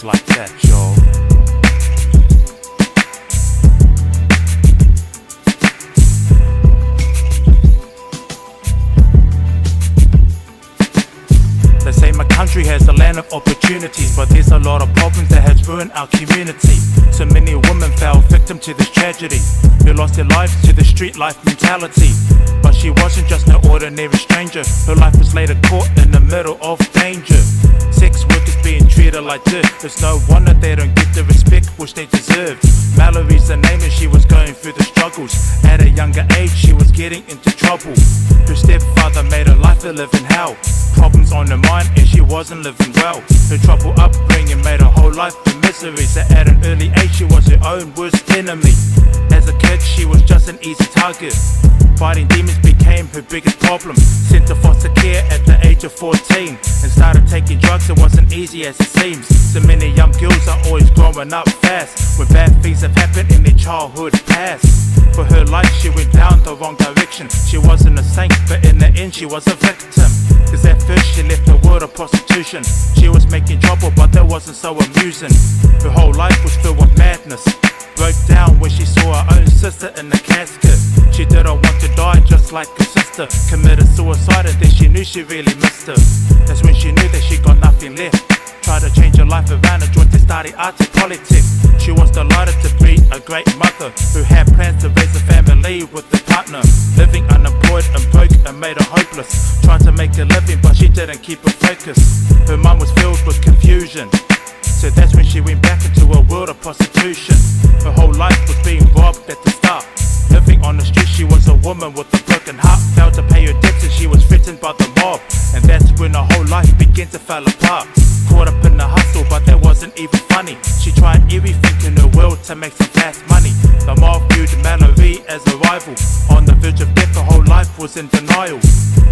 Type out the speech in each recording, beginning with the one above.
like that, y'all. They say my country has a land of opportunities, but there's a lot of problems that has ruined our community. So many women fell victim to this tragedy, who lost their lives to the street life mentality. But she wasn't just no ordinary stranger, her life was later caught in the middle of danger. Sex workers being treated like dirt, it's no wonder they don't get the respect which they deserve. Mallory's the name and she was going through the struggles. At a younger age she was getting into trouble. Her stepfather made her life a living hell. Problems on her mind and she wasn't living well. Her troubled upbringing made her whole life a misery. So at an early age she was her own worst enemy. As a kid she was just an easy target. Fighting demons became her biggest problem. Sent to foster care at the age of 14 and started taking drugs. It wasn't easy as it seems. So many young girls are always growing up fast when bad things have happened in their childhood past. For her life she went down the wrong direction. She wasn't a saint but in the end she was a victim. Cause at first she left the world of prostitution. She was making trouble but that wasn't so amusing. Her whole life was filled with madness. Broke down when she saw her own sister in the casket. She didn't want to die just like her sister. Committed suicide and then she knew she really missed her. That's when she knew that she got nothing left. Tried to change her life around and joined to study art and politics. She was delighted to be a great mother who had plans to raise a family with a partner. Living unemployed and broke and made her hopeless. Tried to make a living but she didn't keep her focus. Her mind was filled with confusion. So that's when she went back into a world of prostitution. Her whole life was being robbed at the start. Living on the street she was a woman with a broken heart. Failed to pay her debts and she was threatened by the mob. And that's when her whole life began to fall apart. Caught up in the hustle but that wasn't even funny. She tried everything in her world to make some fast money. The mob viewed Mallory as a rival. On the verge of death her whole life was in denial.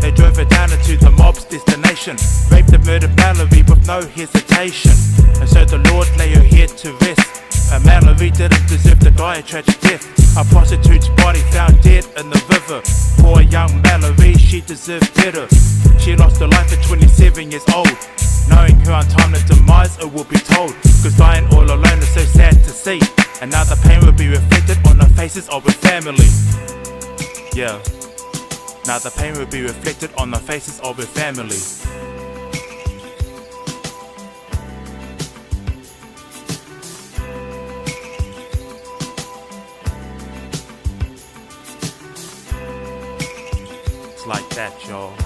They drove her down into the mob's destination. Raped and murdered Mallory with no hesitation. And so the Lord lay her head to rest. And Mallory didn't deserve to die a tragic death. A prostitute's body found dead in the river. Poor young Mallory, she deserved better. She lost her life at 27 years old. Knowing her untimely demise, it will be told. Cause dying all alone is so sad to see. And now the pain will be reflected on the faces of her family. Yeah. Now the pain will be reflected on the faces of her family. It's like that, y'all.